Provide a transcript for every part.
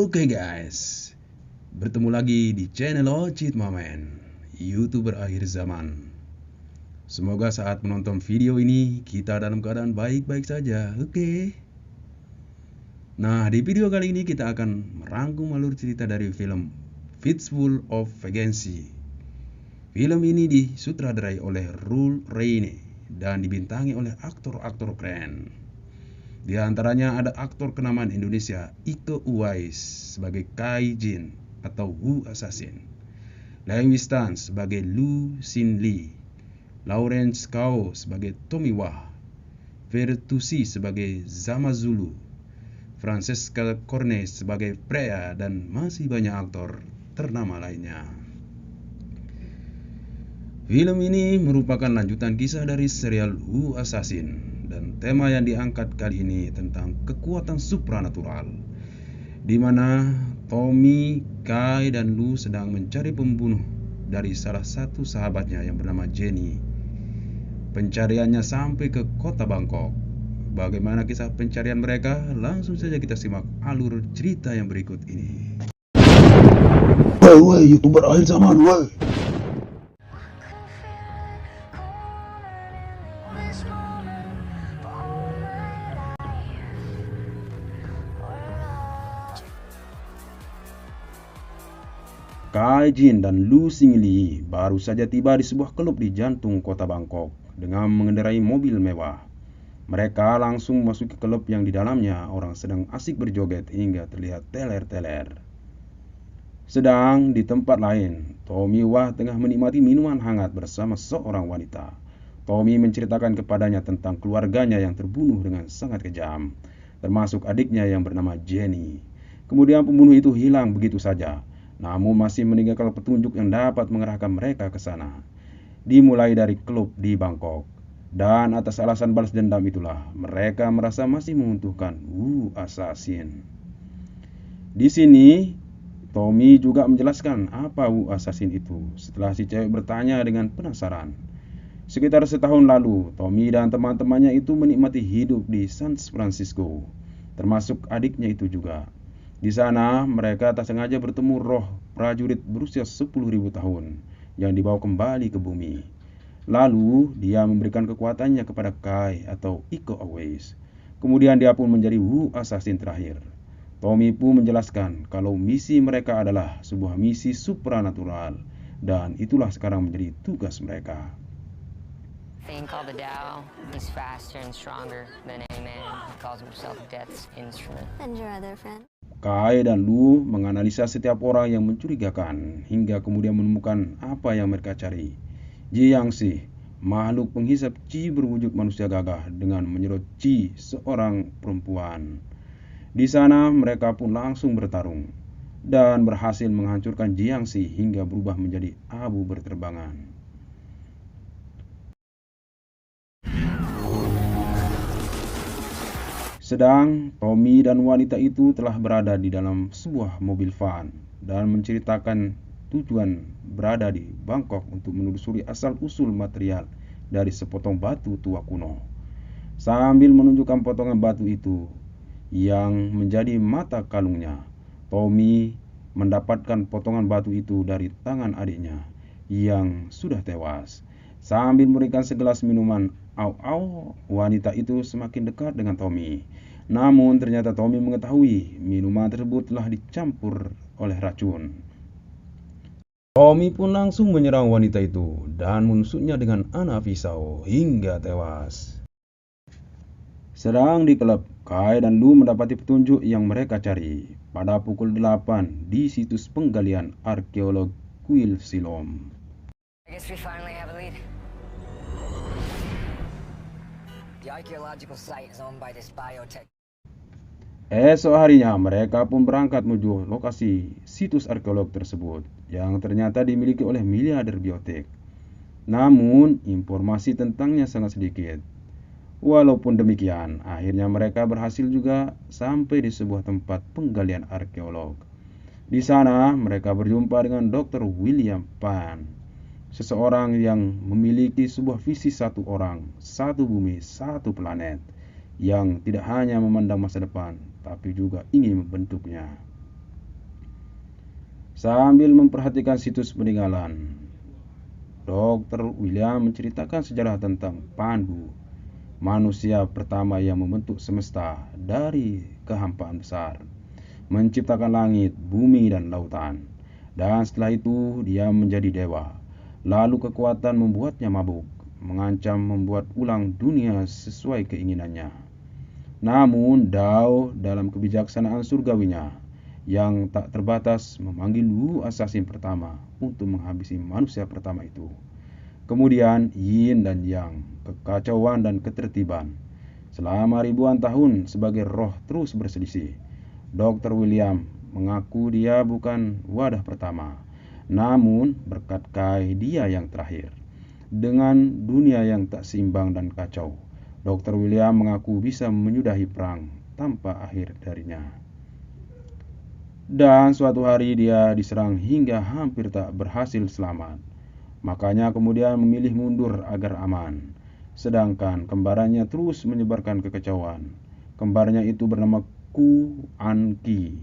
Oke guys, bertemu lagi di channel Ocit Momen, YouTuber akhir zaman. Semoga saat menonton video ini kita dalam keadaan baik-baik saja, oke? Nah, di video kali ini kita akan merangkum alur cerita dari film Fistful of Vengeance. Film ini disutradarai oleh Roel Reine dan dibintangi oleh aktor-aktor keren. Di antaranya ada aktor kenamaan Indonesia Iko Uwais sebagai Kai Jin atau Wu Assassin, Lewis Tan sebagai Lu Xin Li, Lawrence Kao sebagai Tommy Wah, Vertusi sebagai Zama Zulu, Francesca Corney sebagai Freya, dan masih banyak aktor ternama lainnya. Film ini merupakan lanjutan kisah dari serial Wu Assassin, dan tema yang diangkat kali ini tentang kekuatan supranatural, di mana Tommy, Kai, dan Lu sedang mencari pembunuh dari salah satu sahabatnya yang bernama Jenny. Pencariannya sampai ke kota Bangkok. Bagaimana kisah pencarian mereka? Langsung saja kita simak alur cerita yang berikut ini. Woi, YouTuber akhir zaman, woi. Kai Jin dan Lu Xingli baru saja tiba di sebuah klub di jantung kota Bangkok dengan mengendarai mobil mewah. Mereka langsung masuk ke klub yang di dalamnya orang sedang asik berjoget hingga terlihat teler-teler. Sedang di tempat lain, Tommy Wah tengah menikmati minuman hangat bersama seorang wanita. Tommy menceritakan kepadanya tentang keluarganya yang terbunuh dengan sangat kejam, termasuk adiknya yang bernama Jenny. Kemudian pembunuh itu hilang begitu saja, namun masih meninggalkan petunjuk yang dapat mengarahkan mereka ke sana. Dimulai dari klub di Bangkok, dan atas alasan balas dendam itulah mereka merasa masih membutuhkan Wu Assassin. Di sini Tommy juga menjelaskan apa Wu Assassin itu setelah si cewek bertanya dengan penasaran. Sekitar setahun lalu, Tommy dan teman-temannya itu menikmati hidup di San Francisco, termasuk adiknya itu juga. Di sana, mereka tak sengaja bertemu roh prajurit berusia 10.000 tahun yang dibawa kembali ke bumi. Lalu, dia memberikan kekuatannya kepada Kai atau Iko Uwais. Kemudian dia pun menjadi Wu Assassin terakhir. Tommy pun menjelaskan kalau misi mereka adalah sebuah misi supranatural, dan itulah sekarang menjadi tugas mereka. Thing called the Tao. He's faster and stronger than any man. He calls himself Death's instrument. And your other friend? Kai dan Lu menganalisa setiap orang yang mencurigakan hingga kemudian menemukan apa yang mereka cari. Jiangxi, makhluk penghisap Qi berwujud manusia gagah dengan menyedot Qi seorang perempuan. Di sana mereka pun langsung bertarung dan berhasil menghancurkan Jiangxi hingga berubah menjadi abu berterbangan. Sedang Tommy dan wanita itu telah berada di dalam sebuah mobil van dan menceritakan tujuan berada di Bangkok untuk menelusuri asal-usul material dari sepotong batu tua kuno. Sambil menunjukkan potongan batu itu yang menjadi mata kalungnya, Tommy mendapatkan potongan batu itu dari tangan adiknya yang sudah tewas. Sambil memberikan segelas minuman au-au, wanita itu semakin dekat dengan Tommy. Namun ternyata Tommy mengetahui minuman tersebut telah dicampur oleh racun. Tommy pun langsung menyerang wanita itu dan menusuknya dengan anak pisau hingga tewas. Sedang di klub, Kai dan Lu mendapati petunjuk yang mereka cari pada pukul 8 di situs penggalian arkeolog Kuil Silom. I guess we finally have a lead. The archaeological site is owned by this biotech. Esok harinya mereka pun berangkat menuju lokasi situs arkeolog tersebut yang ternyata dimiliki oleh miliarder biotek. Namun informasi tentangnya sangat sedikit. Walaupun demikian, akhirnya mereka berhasil juga sampai di sebuah tempat penggalian arkeolog. Di sana mereka berjumpa dengan Dr. William Pan, seseorang yang memiliki sebuah visi satu orang, satu bumi, satu planet, yang tidak hanya memandang masa depan, tapi juga ingin membentuknya. Sambil memperhatikan situs peninggalan, Dr. William menceritakan sejarah tentang Pandu, manusia pertama yang membentuk semesta dari kehampaan besar, menciptakan langit, bumi, dan lautan. Dan setelah itu dia menjadi dewa. Lalu kekuatan membuatnya mabuk, mengancam membuat ulang dunia sesuai keinginannya. Namun Dao dalam kebijaksanaan surgawinya yang tak terbatas memanggil Wu Assassin pertama untuk menghabisi manusia pertama itu. Kemudian Yin dan Yang, kekacauan dan ketertiban. Selama ribuan tahun sebagai roh terus berselisih. Dr. William mengaku dia bukan wadah pertama, namun berkat Kai dia yang terakhir. Dengan dunia yang tak seimbang dan kacau, Dr. William mengaku bisa menyudahi perang tanpa akhir darinya. Dan suatu hari dia diserang hingga hampir tak berhasil selamat. Makanya kemudian memilih mundur agar aman. Sedangkan kembarannya terus menyebarkan kekacauan. Kembarnya itu bernama Ku An Ki,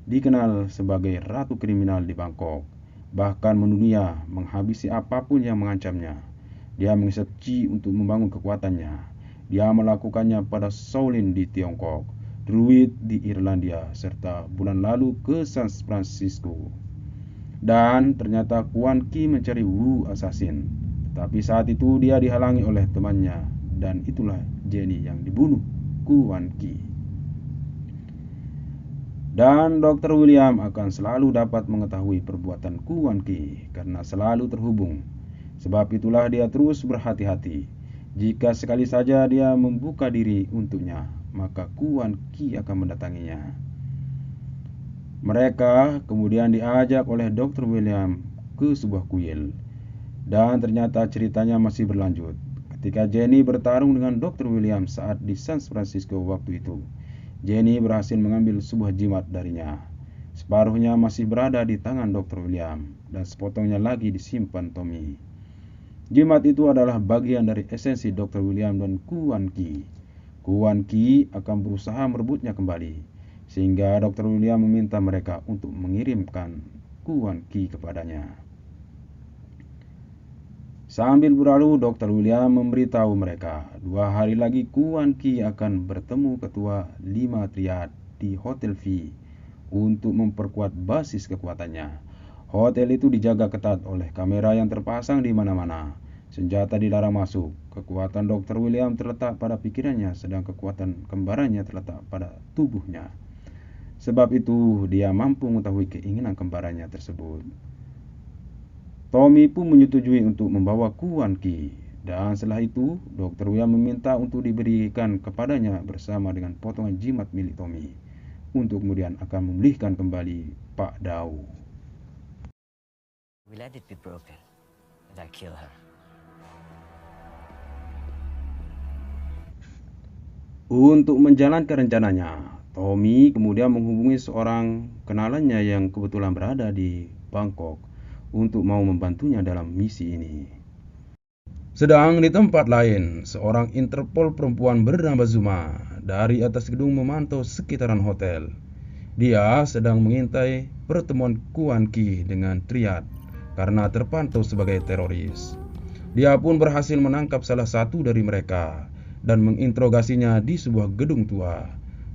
dikenal sebagai ratu kriminal di Bangkok. Bahkan mendunia menghabisi apapun yang mengancamnya. Dia menghisap Qi untuk membangun kekuatannya. Dia melakukannya pada Shaolin di Tiongkok, Druid di Irlandia, serta bulan lalu ke San Francisco. Dan ternyata Kuan Ki mencari Wu Assassin. Tetapi saat itu dia dihalangi oleh temannya, dan itulah Jenny yang dibunuh Kuan Ki. Dan Dr. William akan selalu dapat mengetahui perbuatan Kuan Ki karena selalu terhubung. Sebab itulah dia terus berhati-hati. Jika sekali saja dia membuka diri untuknya, maka Kuan Ki akan mendatanginya. Mereka kemudian diajak oleh Dr. William ke sebuah kuil. Dan ternyata ceritanya masih berlanjut. Ketika Jenny bertarung dengan Dr. William saat di San Francisco waktu itu, Jenny berhasil mengambil sebuah jimat darinya. Separuhnya masih berada di tangan Dr. William, dan sepotongnya lagi disimpan Tommy. Jimat itu adalah bagian dari esensi Dr. William dan Kuan Ki. Kuan Ki akan berusaha merebutnya kembali, sehingga Dr. William meminta mereka untuk mengirimkan Kuan Ki kepadanya. Sambil berlalu, Dr. William memberitahu mereka 2 hari lagi Kuan Ki akan bertemu ketua 5 triad di Hotel V untuk memperkuat basis kekuatannya. Hotel itu dijaga ketat oleh kamera yang terpasang di mana-mana. Senjata dilarang masuk. Kekuatan Dr. William terletak pada pikirannya, sedang kekuatan kembarannya terletak pada tubuhnya. Sebab itu, dia mampu mengetahui keinginan kembarannya tersebut. Tommy pun menyetujui untuk membawa Kuan Ki. Dan setelah itu, Dr. William meminta untuk diberikan kepadanya bersama dengan potongan jimat milik Tommy, untuk kemudian akan memulihkan kembali Pak Dao. We let it be broken, and I kill her. Untuk menjalankan rencananya, Tommy kemudian menghubungi seorang kenalannya yang kebetulan berada di Bangkok untuk mau membantunya dalam misi ini. Sedang di tempat lain, seorang Interpol perempuan bernama Zuma dari atas gedung memantau sekitaran hotel. Dia sedang mengintai pertemuan Kuan Ki dengan Triad karena terpantau sebagai teroris. Dia pun berhasil menangkap salah satu dari mereka dan menginterogasinya di sebuah gedung tua.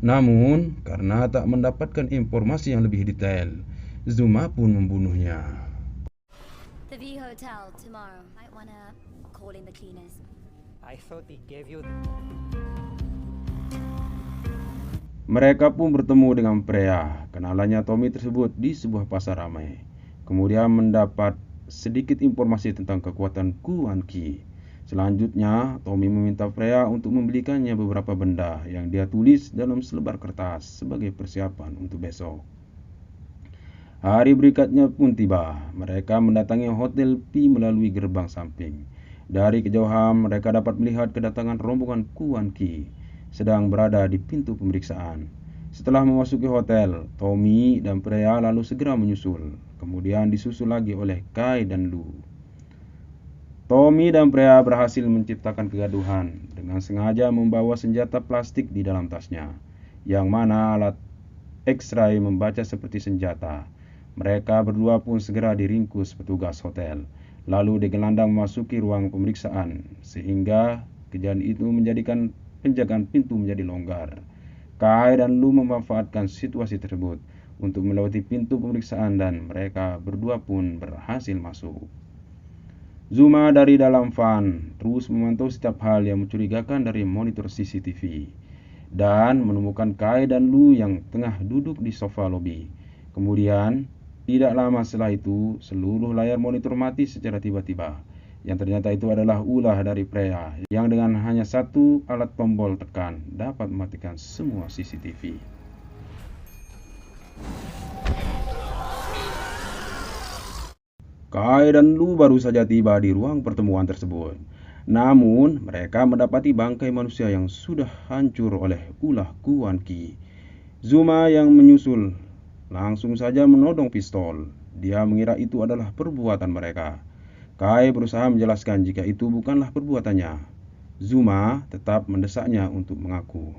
Namun, karena tak mendapatkan informasi yang lebih detail, Zuma pun membunuhnya. The V Hotel tomorrow. Might wanna call in the cleaners. I thought he gave you... Mereka pun bertemu dengan Freya, kenalannya Tommy tersebut, di sebuah pasar ramai. Kemudian mendapat sedikit informasi tentang kekuatan Kuan Ki. Selanjutnya, Tommy meminta Freya untuk membelikannya beberapa benda yang dia tulis dalam selebar kertas sebagai persiapan untuk besok. Hari berikutnya pun tiba. Mereka mendatangi Hotel P melalui gerbang samping. Dari kejauhan, mereka dapat melihat kedatangan rombongan Kuan Ki sedang berada di pintu pemeriksaan. Setelah memasuki hotel, Tommy dan Freya lalu segera menyusul. Kemudian disusul lagi oleh Kai dan Lu. Tommy dan Freya berhasil menciptakan kegaduhan dengan sengaja membawa senjata plastik di dalam tasnya, yang mana alat X-ray membaca seperti senjata. Mereka berdua pun segera diringkus petugas hotel, lalu digelandang memasuki ruang pemeriksaan, sehingga kejadian itu menjadikan penjagaan pintu menjadi longgar. Kai dan Lu memanfaatkan situasi tersebut untuk melewati pintu pemeriksaan dan mereka berdua pun berhasil masuk. Zuma dari dalam van terus memantau setiap hal yang mencurigakan dari monitor CCTV dan menemukan Kai dan Lu yang tengah duduk di sofa lobi. Kemudian, tidak lama setelah itu, seluruh layar monitor mati secara tiba-tiba. Yang ternyata itu adalah ulah dari pria yang dengan hanya satu alat tombol tekan dapat mematikan semua CCTV. Kai dan Lu baru saja tiba di ruang pertemuan tersebut. Namun, mereka mendapati bangkai manusia yang sudah hancur oleh ulah Kuan Ki. Zuma yang menyusul langsung saja menodong pistol. Dia mengira itu adalah perbuatan mereka. Kai berusaha menjelaskan jika itu bukanlah perbuatannya. Zuma tetap mendesaknya untuk mengaku.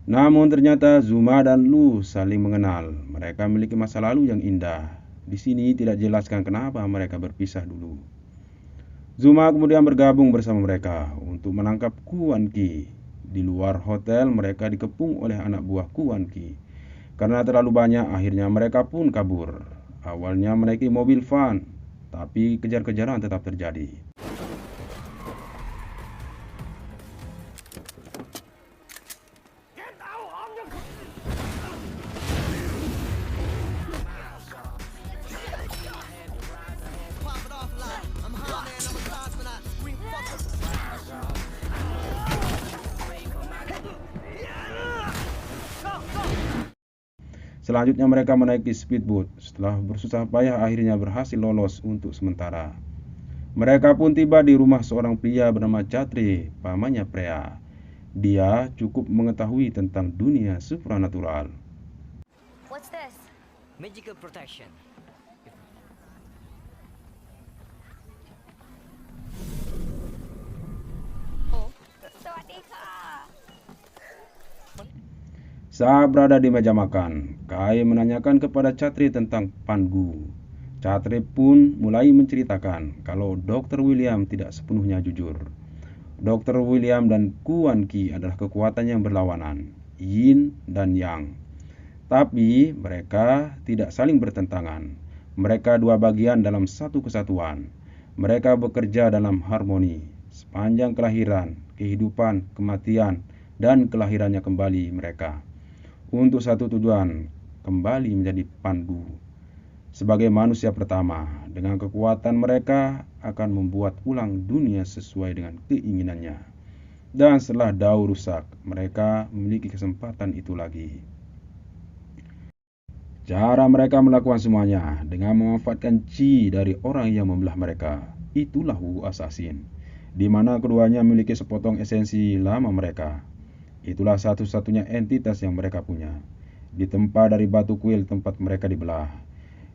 Namun ternyata Zuma dan Lu saling mengenal. Mereka memiliki masa lalu yang indah. Di sini tidak jelaskan kenapa mereka berpisah dulu. Zuma kemudian bergabung bersama mereka untuk menangkap Kuan Ki. Di luar hotel mereka dikepung oleh anak buah Kuan Ki. Karena terlalu banyak, akhirnya mereka pun kabur. Awalnya menaiki mobil van, tapi kejar-kejaran tetap terjadi. Selanjutnya mereka menaiki speedboat. Setelah bersusah payah akhirnya berhasil lolos untuk sementara. Mereka pun tiba di rumah seorang pria bernama Chatre, pamannya Prea. Dia cukup mengetahui tentang dunia supranatural. What's this? Magical protection. Saat berada di meja makan, Kai menanyakan kepada Chatre tentang Pangu. Chatre pun mulai menceritakan kalau Dr. William tidak sepenuhnya jujur. Dr. William dan Kuan Ki adalah kekuatan yang berlawanan, Yin dan Yang. Tapi mereka tidak saling bertentangan. Mereka dua bagian dalam satu kesatuan. Mereka bekerja dalam harmoni sepanjang kelahiran, kehidupan, kematian, dan kelahirannya kembali mereka. Untuk satu tujuan, kembali menjadi Pangu. Sebagai manusia pertama, dengan kekuatan mereka akan membuat ulang dunia sesuai dengan keinginannya. Dan setelah Dao rusak, mereka memiliki kesempatan itu lagi. Cara mereka melakukan semuanya dengan memanfaatkan Qi dari orang yang membelah mereka. Itulah Wu Assassin, di mana keduanya memiliki sepotong esensi lama mereka. Itulah satu-satunya entitas yang mereka punya. Ditempa dari batu kuil tempat mereka dibelah.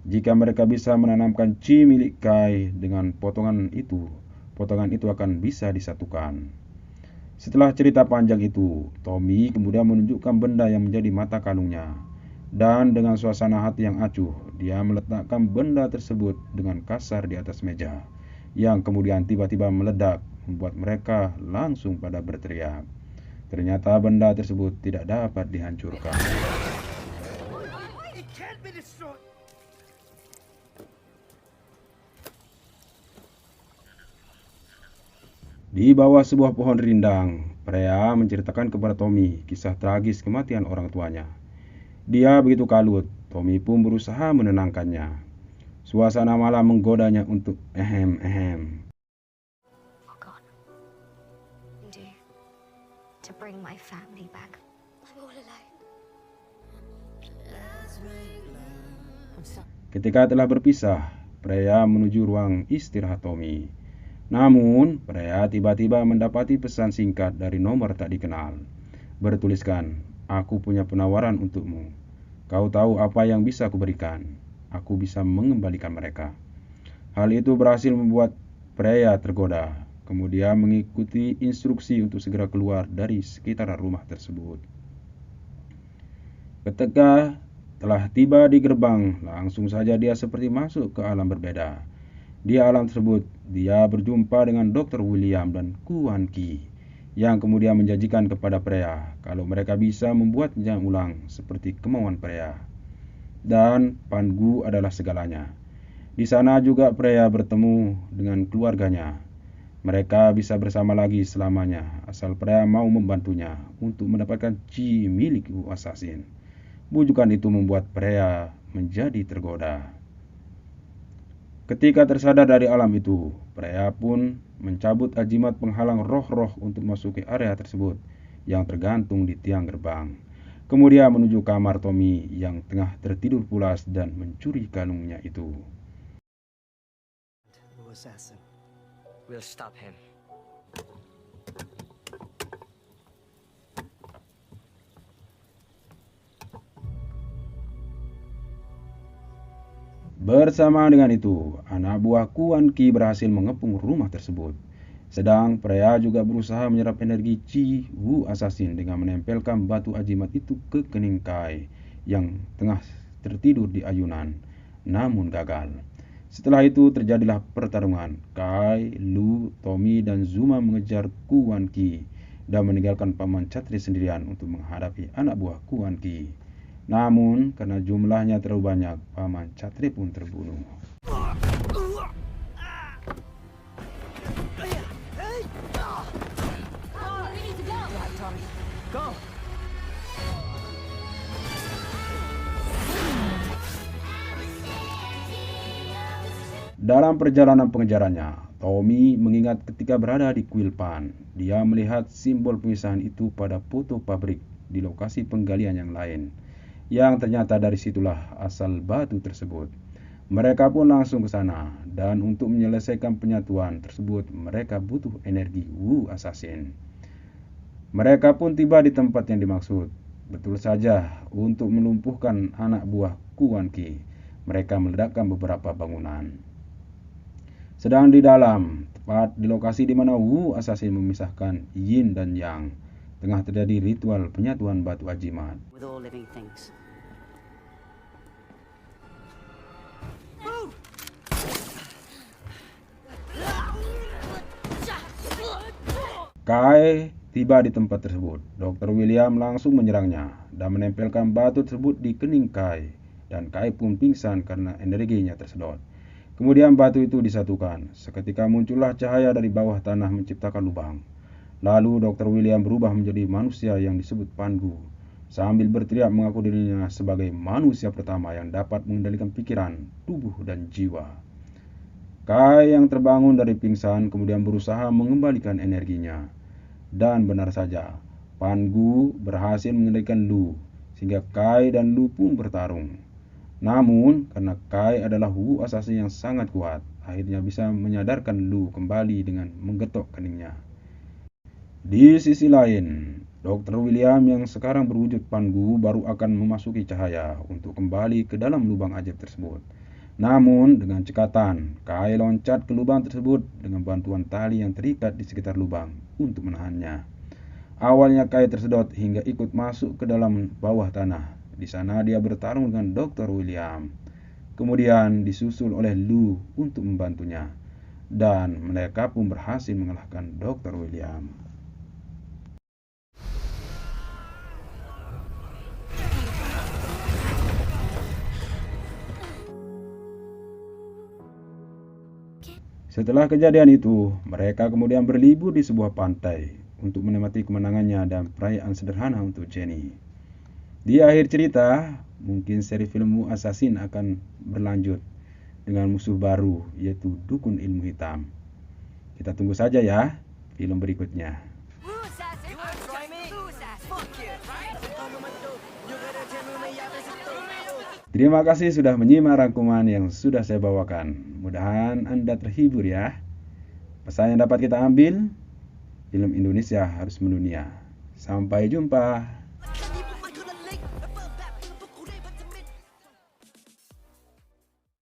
Jika mereka bisa menanamkan Qi milik Kai dengan potongan itu akan bisa disatukan. Setelah cerita panjang itu, Tommy kemudian menunjukkan benda yang menjadi mata kalungnya. Dan dengan suasana hati yang acuh, dia meletakkan benda tersebut dengan kasar di atas meja, yang kemudian tiba-tiba meledak, membuat mereka langsung pada berteriak. Ternyata benda tersebut tidak dapat dihancurkan. Di bawah sebuah pohon rindang, Prea menceritakan kepada Tommy kisah tragis kematian orang tuanya. Dia begitu kalut, Tommy pun berusaha menenangkannya. Suasana malam menggodanya untuk ehem. To bring my family back. I'm all alone. Ketika telah berpisah, Prea menuju ruang istirahat Tommy. Namun, Prea tiba-tiba mendapati pesan singkat dari nomor tak dikenal. Bertuliskan, "Aku punya penawaran untukmu. Kau tahu apa yang bisa kuberikan? Aku bisa mengembalikan mereka." Hal itu berhasil membuat Prea tergoda. Kemudian mengikuti instruksi untuk segera keluar dari sekitaran rumah tersebut. Ketika Telah tiba di gerbang, langsung saja dia seperti masuk ke alam berbeda. Di alam tersebut, dia berjumpa dengan Dr. William dan Kuan Ki, yang kemudian menjanjikan kepada Freya kalau mereka bisa membuatnya ulang seperti kemauan Freya. Dan Pangu adalah segalanya. Di sana juga Freya bertemu dengan keluarganya. Mereka bisa bersama lagi selamanya, asal Freya mau membantunya untuk mendapatkan chi milik Wu Assassin. Bujukan itu membuat Freya menjadi tergoda. Ketika tersadar dari alam itu, Freya pun mencabut ajimat penghalang roh-roh untuk memasuki area tersebut yang tergantung di tiang gerbang. Kemudian menuju kamar Tommy yang tengah tertidur pulas dan mencuri kalungnya itu. Assassin. We'll stop him. Bersama dengan itu, anak buah Kuan Ki berhasil mengepung rumah tersebut. Sedang Freya juga berusaha menyerap energi Chi Wu Assassin dengan menempelkan batu ajimat itu ke kening Kai yang tengah tertidur di ayunan, namun gagal. Setelah itu terjadilah pertarungan. Kai, Lu, Tommy, dan Zuma mengejar Kuan Ki dan meninggalkan Paman Chatri sendirian untuk menghadapi anak buah Kuan Ki. Namun, karena jumlahnya terlalu banyak, Paman Chatri pun terbunuh. Dalam perjalanan pengejarannya, Tommy mengingat ketika berada di Quilpan, dia melihat simbol pemisahan itu pada foto pabrik di lokasi penggalian yang lain, yang ternyata dari situlah asal batu tersebut. Mereka pun langsung ke sana, dan untuk menyelesaikan penyatuan tersebut, mereka butuh energi Wu Assassin. Mereka pun tiba di tempat yang dimaksud. Betul saja, untuk melumpuhkan anak buah Kuan Ki, mereka meledakkan beberapa bangunan. Sedang di dalam, tepat di lokasi di mana Wu Assassin memisahkan Yin dan Yang, tengah terjadi ritual penyatuan batu ajimat. With all living things. Kai tiba di tempat tersebut. Dr. William langsung menyerangnya dan menempelkan batu tersebut di kening Kai, dan Kai pun pingsan karena energinya tersedot. Kemudian batu itu disatukan. Seketika muncullah cahaya dari bawah tanah menciptakan lubang. Lalu Dr. William berubah menjadi manusia yang disebut Pangu, sambil berteriak mengaku dirinya sebagai manusia pertama yang dapat mengendalikan pikiran, tubuh, dan jiwa. Kai yang terbangun dari pingsan kemudian berusaha mengembalikan energinya. Dan benar saja, Pangu berhasil mengendalikan Lu, sehingga Kai dan Lu pun bertarung. Namun, karena Kai adalah Wu Assassin yang sangat kuat, akhirnya bisa menyadarkan Lu kembali dengan menggetok keningnya. Di sisi lain, Dr. William yang sekarang berwujud Pangu baru akan memasuki cahaya untuk kembali ke dalam lubang ajaib tersebut. Namun, dengan cekatan, Kai loncat ke lubang tersebut dengan bantuan tali yang terikat di sekitar lubang untuk menahannya. Awalnya Kai tersedot hingga ikut masuk ke dalam bawah tanah. Di sana dia bertarung dengan Dr. William. Kemudian disusul oleh Lu untuk membantunya. Dan mereka pun berhasil mengalahkan Dr. William. Setelah kejadian itu, mereka kemudian berlibur di sebuah pantai untuk menikmati kemenangannya dan perayaan sederhana untuk Jenny. Di akhir cerita, mungkin seri film Wu Assassin akan berlanjut dengan musuh baru, yaitu Dukun Ilmu Hitam. Kita tunggu saja ya film berikutnya. Terima kasih sudah menyimak rangkuman yang sudah saya bawakan. Mudahan Anda terhibur ya. Pesan yang dapat kita ambil, film Indonesia harus mendunia. Sampai jumpa.